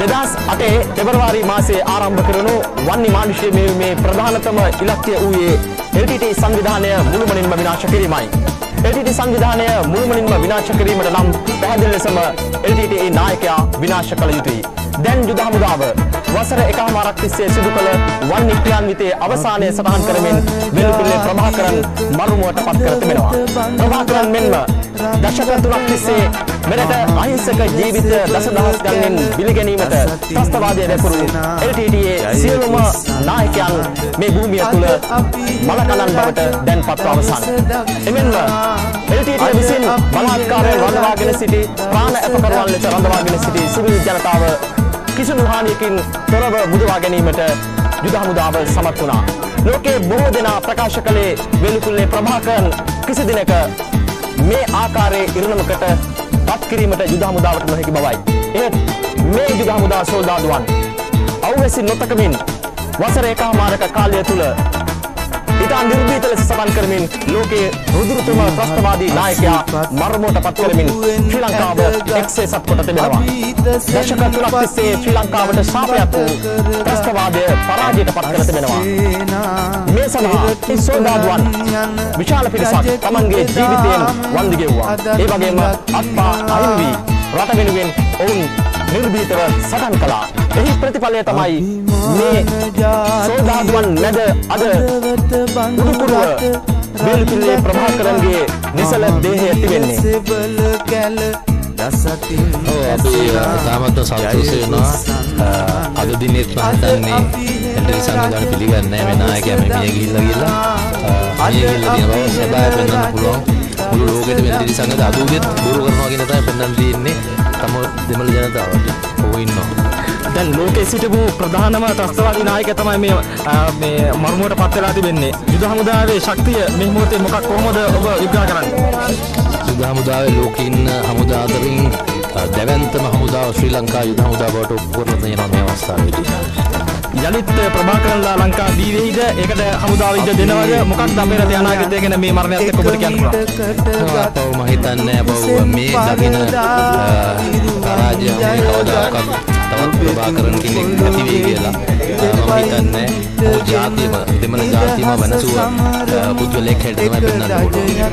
2008 පෙබරවාරි මාසයේ ආරම්භ කරනු වන්නි මානුෂීය මෙහෙයුමේ ප්‍රධානතම ඉලක්කය වූයේ LTT සංවිධානය මුළුමනින්ම විනාශ කිරීමයි. LTT සංවිධානය මුළුමනින්ම විනාශ කිරීමට නම් පැහැදිලි ලෙසම LTT නායකයා විනාශ කළ යුතුයි. දැන් යුද හමුදාව වසර එකමාරක් තිස්සේ සිදු කළ වන්නි ක්‍රියාන්විතයේ අවසානයේ සටහන් කරමින් වෙළුපිල්ලේ ප්‍රභාකරන් මරුමුවට පත් කර තිබෙනවා. ප්‍රභාකරන් මෙන්ම දශක 3ක් තිස්සේ මෙරට අහිංසක ජීවිත දසදහස් ගණනින් බිලිගැනීමට ත්‍රස්තවාදයේ දැපුරු LTTE සියලුම නායකයන් මේ භූමිය තුල මලකලන් බවට දැන් පත්ව අවසන්. එමෙන්ම LTTE විසින් බලාත්කාරයෙන් රඳවාගෙන සිටි ප්‍රාණ අපකරවල් ලෙස රඳවාගෙන සිටි සිවිල් ජනතාව කිසිදු හානියකින් තොරව මුදවා ගැනීමට යුද හමුදාව සමත් වුණා. ලෝකයේ බොහෝ දෙනා ප්‍රකාශ කළේ වෙළුපිල්ලේ ප්‍රභාකරන් කිසි දිනක මේ ආකාරයේ ඉරණමකට පත් කිරීමට යුද හමුදාවට නොහැකි බවයි. එහෙත් මේ යුද හමුදා සොල්දාදුවන් අවැසි නොතකමින් වසර එකමාරක කාලය තුල ඉතා නිර්භීත ලෙස සටන් කරමින් ලෝකයේ රුධිරතම ත්‍රස්තවාදී නායකයා මරමුවට පත් කරමින් ශ්‍රී ලංකාව එක්සේසත් කොට තිබෙනවා. දශක 3ක් තිස්සේ ශ්‍රී ලංකාවට ශාපයක් වූ ත්‍රස්තවාදය පරාජයට පත් කර තිබෙනවා. මේ සඳහා මේ සොල්දාදුවන් විශාල පිරිසක් තමන්ගේ ජීවිතයෙන් වන්දි ගෙව්වා. ඒ වගේම අත්පා අහිමි වී රට වෙනුවෙන් ඔවුන් නිර්භීතව සටන් කළා. එහි ප්‍රතිඵලය තමයි මේ සොල්දාදුවන් මැද අද උඩුකුරුව වෙළුපිල්ලේ ප්‍රභාකරන්ගේ නිසල දේහය තිබෙන්නේ. අපි තාමත් සතුටු වෙනවා. අද දිනෙත් මම හිතන්නේ LTT සංවිධානය පිළිගන්නේ නැහැ මේ නායකයා මේ මිය ගිහිල්ලා තියෙන බව සබාය පෙන්වන්න පුළුවන්. මුළු ලෝකෙට LTT සංවිධානය අද උදේත් බොරු කරනවා කියන තමයි පෙන්වන්න තියෙන්නේ. තම දෙමළ ජනතාවට ඔව් ඉන්නවා. දැන් ලෝකයේ සිටපු ප්‍රධානම ත්‍රස්තවාදී නායකයා තමයි මේ මරුමුවට පත් වෙලා තිබෙන්නේ. යුද හමුදාවේ ශක්තිය මේ මොහොතේ මොකක් කොහොමද ඔබ විග්‍රහ කරන්නේ? යුද හමුදාවේ ලෝකේ ඉන්න හමුදා අතරින් දැවැන්තම හමුදාව ශ්‍රී ලංකා යුද හමුදාවට ඔප්පු කරලා තියෙනවා මේ අවස්ථාවේදී. යලිත් ප්‍රභාකරන්ලා ලංකා දීවේයිද ඒකට හමුදාව ඉඩ දෙනවද? මොකක්ද අපේ රටේ අනාගතය ගැන මේ මරණයත් එක්ක ඔබට කියන්න පුළුවන්? අපව මම හිතන්නේ අපව මේ දකින රාජ්‍ය කවදාකවත් තවත් ප්‍රභාකරන් කෙනෙක් නැති වෙයි කියලා මම හිතන්නේ. ඔය ජාතියම දෙමළ ජාතියම වෙනසුව පුද්ගලයෙක් හැටියට තමයි පෙන්වන්න ඕනේ.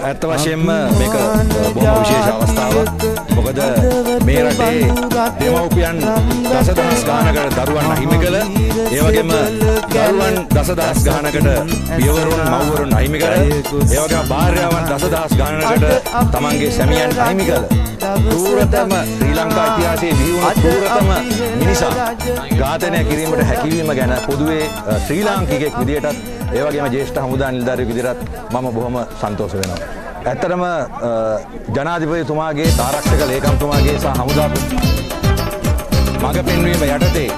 ඇත්ත වශයෙන්ම මේක බොහොම විශේෂ අවස්ථාවක්. මොකද මේ රටේ දෙමව්පියන් දසදහස් ගානකට දරුවන් අහිමි කළ, ඒ වගේම දරුවන් දසදහස් ගානකට පියවරුන් මව්වරුන් අහිමි කළ, ඒ වගේම භාර්යාවන් දසදහස් ගානකට තමන්ගේ සැමියන් අහිමි කළ ක්‍රූරතම ශ්‍රී ලංකා ඉතිහාසයේ බිහිවුණු ක්‍රූරතම මිනිසා ඝාතනය කිරීමට හැකියවීම ගැන පොදුවේ ශ්‍රී ලාංකිකයෙක් විදියටත් ඒ වගේම ජ්‍යෙෂ්ඨ හමුදා නිලධාරියෙකු විදිහට මම බොහොම සන්තෝෂ වෙනවා. ඇත්තටම ජනාධිපතිතුමාගේ ආරක්ෂක ලේකම්තුමාගේ සහ හමුදා මඟ පෙන්වීම යටතේ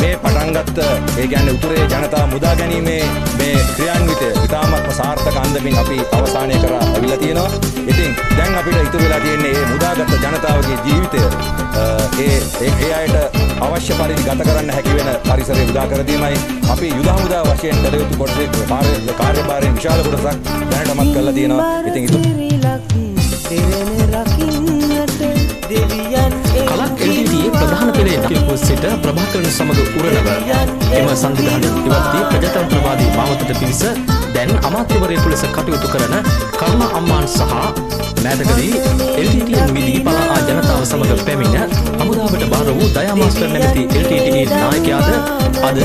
මේ පටන් ගත්ත ඒ කියන්නේ උතුරේ ජනතාව මුදා ගැනීමේ මේ ක්‍රියාන්විතය ඉතාමත්ම සාර්ථක අන්දමින් අපි අවසානය කරා අවිලා තියෙනවා. ඉතින් දැන් අපිට ඉතුරු වෙලා තියෙන්නේ මේ මුදාගත් ජනතාවගේ ජීවිතය ඒ අයට අවශ්‍ය පරිදි ගත කරන්න හැකි වෙන පරිසරය උදා කර දීමයි. අපි යුද හමුදා වශයෙන් කළ යුතු කොටසේ කාර්යභාරයෙන් විශාල කොටසක් දැනටමත් කරලා තියෙනවා. ඉතින් කලක් LTTE ප්‍රධාන පෙළේ කිල්පොත් සිට ප්‍රභාකරන් සමග උරණව එම සංවිධානය ඉවත් වී ප්‍රජාතන්ත්‍රවාදී මාවතට පිවිස දැන් අමාත්‍යවරයෙකු ලෙස කටයුතු කරන කරුණා අම්මාන් සහ මෑතකදී LTTE මිදී පලා ජනතාව සමග පැමිණ හමුදාවට බාර වූ දයා මාස්ටර් නැමැති LTTE නායකයාද අද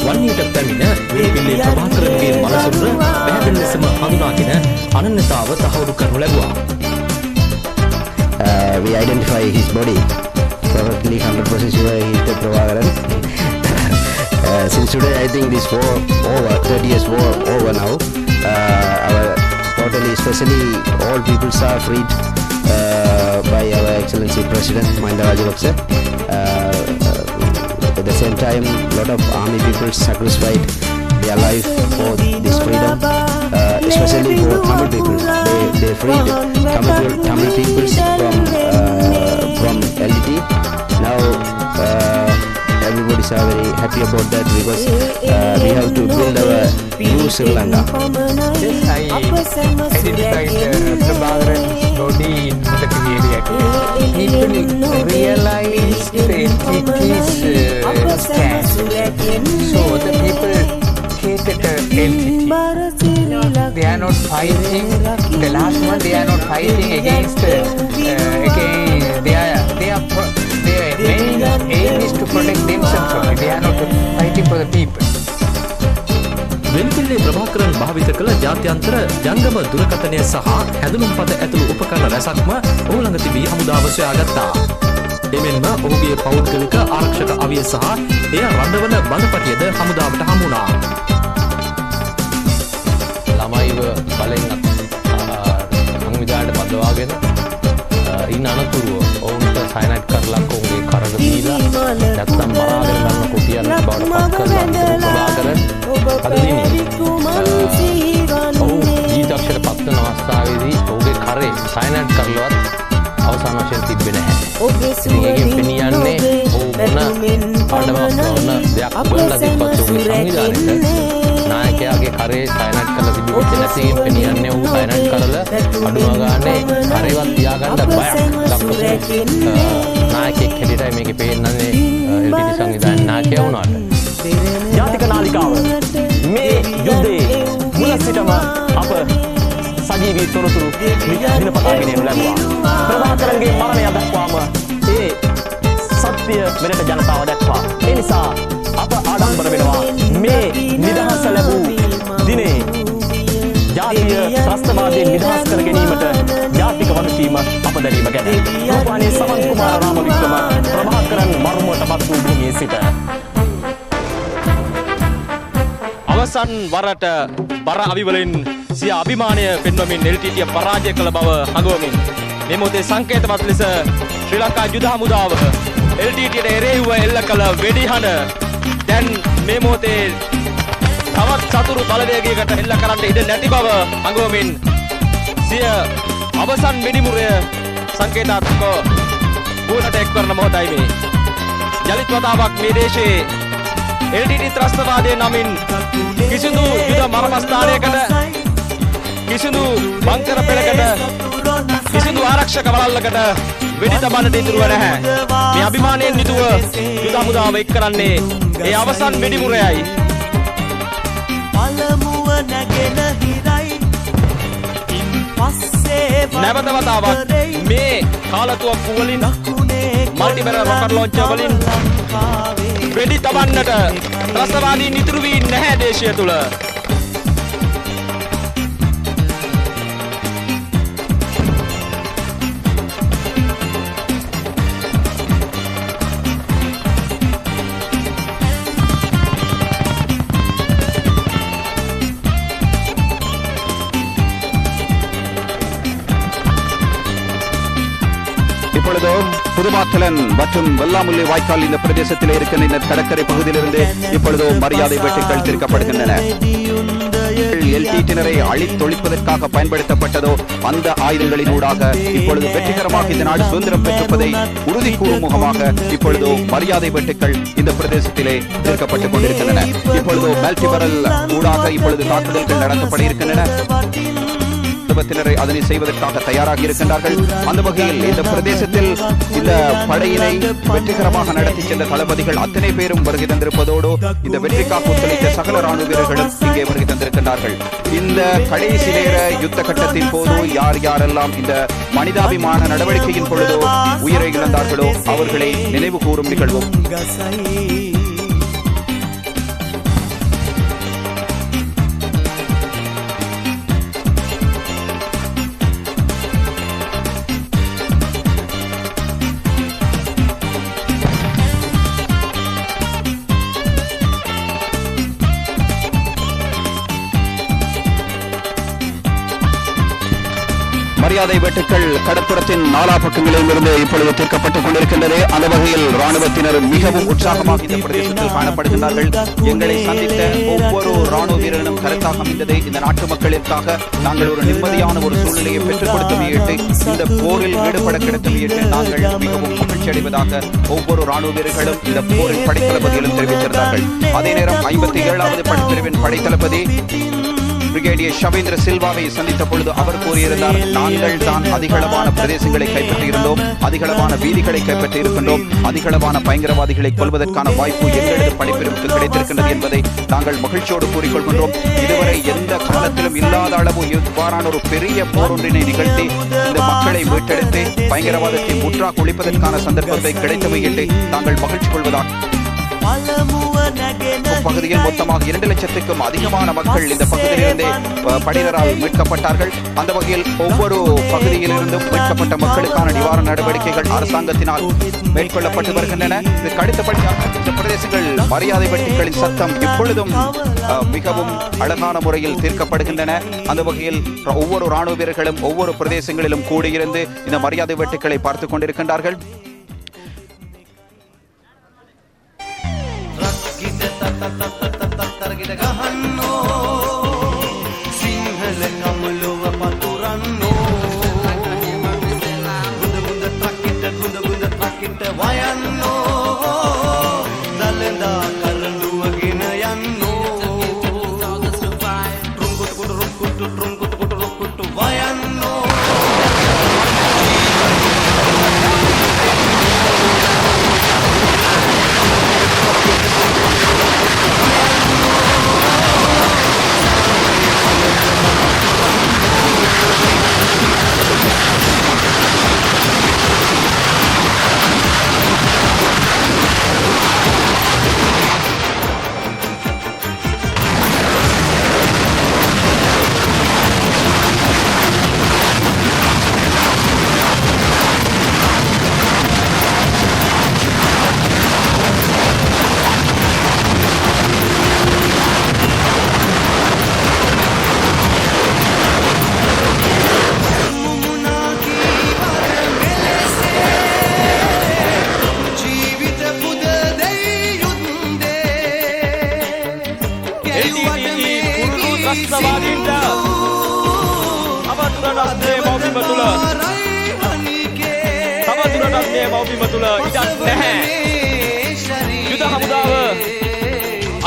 වන්නේට පැමිණ වෙළුපිල්ලේ ප්‍රභාකරන්ගේ මනසුර පැහැදිලි ලෙසම හඳුනාගෙන අනන්‍යතාව තහවුරු කරනු ලැබුවා. We identify his body perfectly 100% sure he is the Prabhakaran. Since today I think this war over, 30 years war over now. Our totally, especially all peoples are freed by our Excellency President Mahinda Rajapaksa. At the same time, lot of army people sacrificed their life for this freedom, especially for Tamil people. They freed Tamil peoples from LTT. Now everybody is very happy about that because we have to build our new Sri Lanka. Yes, I identified Prabhakaran body in military area. People realize that it is stand. So the people cater everything. They are not fighting. The last one, they are not fighting against. Their main aim is to protect themselves only. They are not fighting for the people. වෙල්පිල්ලේ Prabhakaran භාවිත කළ ජාත්‍යන්තර ජංගම දුරකථනය සහ හැඳුනුම්පත ඇතුළු උපකරණ රැසක්ම ඔහු ළඟ තිබී හමුදාව සොයාගත්තා. එමෙන්ම ඔහුගේ පෞද්ගලික ආරක්ෂක අවිය සහ එය රඳවන බඳපටියද හමුදාවට හමු වුණා. ළමයිව බලෙන් සංවිධානයට බඳවාගෙන ඉන්න අනතුරුව ඔවුන්ට සයනයිඩ් කරලා ඔවුන්ගේ කරට දීලා නැත්තම් මරාගෙන ගන්න කුටියක් බවට පත් කරලා ප්‍රභාකරන් අද දිනේ ඔහු ජීවිතක්ෂයට පත් වෙන අවස්ථාවේදී ඔහුගේ කරේ සයනයිඩ් කරලවත් අවසාන වශයෙන් තිබ්බේ නැහැ. ඉතින් ඒකෙන් පෙනියන්නේ ඔහු මොන ආඩමක් නොවන දෙයක් බලලා තිබ්බත් ඔහුගේ සංවිධානයට නායකයාගේ කරේ සයනයිඩ් කරලා තිබුණේ නැතිනම් පෙනියන්නේ ඔහු සයනයිඩ් කරලා අඩුම ගානේ කරේවත් තියාගන්න බයක් දක්වපු නායකයෙක් හැටියටයි මේකේ පේන්නන්නේ එල්ටීටී සංවිධානයේ නායකයා වුණාට. ජාතික නාලිකාව මේ යුද්ධයේ මුල සිටම අප සජීවී තොරතුරු දිනපතාගෙන යනු ලැබුවා. ප්‍රභාකරන්ගේ මරණය දක්වාම ඒ සත්‍ය මෙරට ජනතාව දැක්වා. ඒ නිසා අප ආඩම්බර වෙනවා මේ නිදහස ලැබූ දිනේ ජාතිය ත්‍රස්තවාදයෙන් නිදහස් කර ගැනීමට ජාතික වගකීම අප දැරීම ගැන. රූපවාහිනියේ සමන් කුමාර රාමවික්‍රම ප්‍රභාකරන් මරුමට පත් වූ භූමියේ සිට අවසන් වරට බර අවිවලින් සිය අභිමානය පෙන්වමින් LTT පරාජය කළ බව හඟවමින් මේ මොහොතේ සංකේතවත් ලෙස ශ්‍රී ලංකා යුද හමුදාව LTTට එරෙහිව එල්ල කළ වෙඩිහඬ දැන් මේ මොහොතේ තවත් සතුරු බලවේගයකට එල්ල කරන්න ඉඩ නැති බව හඟවමින් සිය අවසන් වෙඩිමුරය සංකේතාත්මක වුණට එක් කරන මොහොතයි මේ. යලිත් වතාවක් මේ දේශයේ LTT ත්‍රස්තවාදයේ නමින් කිසිදු යුද මර්මස්ථානයකට කිසිදු බංකර පෙළකට කිසිදු ආරක්ෂක වළල්ලකට වෙඩි තබන්නට ඉතුරුව නැහැ. මේ අභිමානයෙන් යුතුව යුද හමුදාව එක් කරන්නේ ඒ අවසන් වෙඩිමුරයයි. නැවත වතාවක් මේ කාලතුවක්කු වලින් මල්ටිබැරල් රොකට් ලොන්චර් වලින් වෙඩි තබන්නට ත්‍රස්තවාදීන් ඉතුරු වී නැහැ දේශය තුල. புதுமாத்தலன் மற்றும் வெள்ளாமுல்லை வாய்க்கால் இந்த பிரதேசத்தில் இருக்கின்ற இந்த கடற்கரை பகுதியிலிருந்து இப்பொழுதோ மரியாதை வேட்டைகள் தீர்க்கப்படுகின்றன. LTTயினரை அழித்தொழிப்பதற்காக பயன்படுத்தப்பட்டதோ அந்த ஆயுதங்களின் ஊடாக இப்பொழுது வெற்றிகரமாக இந்த நாடு சுதந்திரம் பெற்றிருப்பதை உறுதி கூறும் முகமாக இப்பொழுதோ மரியாதை வேட்டைகள் இந்த பிரதேசத்திலே தீர்க்கப்பட்டுக் கொண்டிருக்கின்றன. இப்பொழுதோ மல்டிபரல் ஊடாக இப்பொழுது தாக்குதல்கள் நடத்தப்பட இருக்கின்றன. அதனை செய்வதற்காக தயாராகி இருக்கின்றார்கள். அந்த வகையில் இந்த பிரதேசத்தில் இந்த படையினை வெற்றிகரமாக நடத்தி சென்ற தளபதிகள் அத்தனை பேரும் வருகை தந்திருப்பதோடு இந்த வெற்றிக்காக ஒத்துழைத்த சகல ராணுவ வீரர்களும் இங்கே வருகை தந்திருக்கின்றார்கள். இந்த கடைசி நேர யுத்த கட்டத்தின் போது யார் யாரெல்லாம் இந்த மனிதாபிமான நடவடிக்கையின் பொழுதோ உயிரை இழந்தார்களோ அவர்களை நினைவு கூறும் நிகழ்வும் மரியாதை வேட்டுக்கள் கடற்புறத்தின் நாலா பக்கங்களிலும் இருந்து இப்பொழுது தீர்க்கப்பட்டுக் கொண்டிருக்கின்றது. அந்த வகையில் ராணுவத்தினர் மிகவும் உற்சாகமாக இந்த பிரதேசத்தில் காணப்படுகின்றார்கள். எங்களை சந்தித்த ஒவ்வொரு ராணுவ வீரர்களும் கருத்தாக அமைந்தது. இந்த நாட்டு மக்களுக்காக நாங்கள் ஒரு நிம்மதியான ஒரு சூழ்நிலையை பெற்றுக் கொடுத்தமையிட்டு இந்த போரில் ஈடுபட கிடைத்தமையிட்டு நாங்கள் மிகவும் மகிழ்ச்சி அடைவதாக ஒவ்வொரு ராணுவ வீரர்களும் இந்த போரின் படைத்தளபதிகளும் தெரிவித்திருந்தார்கள். அதே நேரம் 57வது படைப்பிரிவின் படைத்தளபதி பிரிகேடியர் ஷவேந்திர சில்வாவை சந்தித்த பொழுது அவர் கூறியிருந்தார், நாங்கள் தான் அதிகளவான பிரதேசங்களை கைப்பற்றியிருந்தோம், அதிகளவான வீதிகளை கைப்பற்றி இருக்கின்றோம், அதிகளவான பயங்கரவாதிகளை கொள்வதற்கான வாய்ப்பு எங்களது படைப்பிரிவுக்கு கிடைத்திருக்கின்றது என்பதை நாங்கள் மகிழ்ச்சியோடு கூறிக்கொள்கின்றோம். இதுவரை எந்த காலத்திலும் இல்லாத அளவு இவ்வாறான ஒரு பெரிய போர் ஒன்றினை நிகழ்த்தி இந்த மக்களை மீட்டெடுத்து பயங்கரவாதத்தை முற்றாக ஒழிப்பதற்கான சந்தர்ப்பத்தை கிடைத்தவை என்று நாங்கள் மகிழ்ச்சி கொள்வதாக. பகுதியில் மொத்தமாக 2 லட்சத்துக்கும் அதிகமான மக்கள் இந்த பகுதியிலிருந்தே படையினரால் மீட்கப்பட்டார்கள். அந்த வகையில் ஒவ்வொரு பகுதியிலிருந்தும் மீட்கப்பட்ட மக்களுக்கான நிவாரண நடவடிக்கைகள் அரசாங்கத்தினால் மேற்கொள்ளப்பட்டு வருகின்றன. இதற்கு அடுத்தபடியாக இந்த பிரதேசங்கள் மரியாதை வெட்டுக்களின் சத்தம் இப்பொழுதும் மிகவும் அழகான முறையில் தீர்க்கப்படுகின்றன. அந்த வகையில் ஒவ்வொரு ராணுவ வீரர்களும் ஒவ்வொரு பிரதேசங்களிலும் கூடியிருந்து இந்த மரியாதை வெட்டுக்களை பார்த்துக் கொண்டிருக்கின்றார்கள்.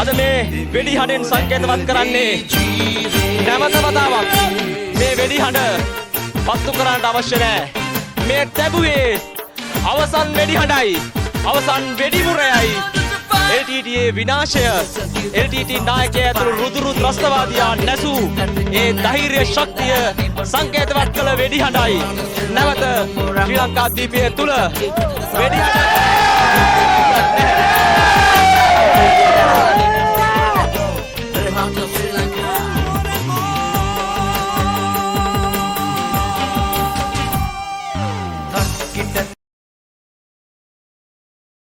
අද මේ වෙඩි හඬෙන් සංකේතවත් කරන්නේ නැවත වතාවක් මේ වෙඩි හඬ පත්තු කරන්නට අවශ්‍ය නැහැ. මේ තැබුවේ අවසන් වෙඩි හඬයි, අවසන් වෙඩි මුරයයි. LTTE විනාශය, LTTE නායකයා ඇතුළු රුදුරු ත්‍රස්තවාදියා නැසූ ඒ ධෛර්ය ශක්තිය සංකේතවත් කළ වෙඩි හඬයි. නැවත ශ්‍රී ලංකා දීපය තුල වෙඩි හඬ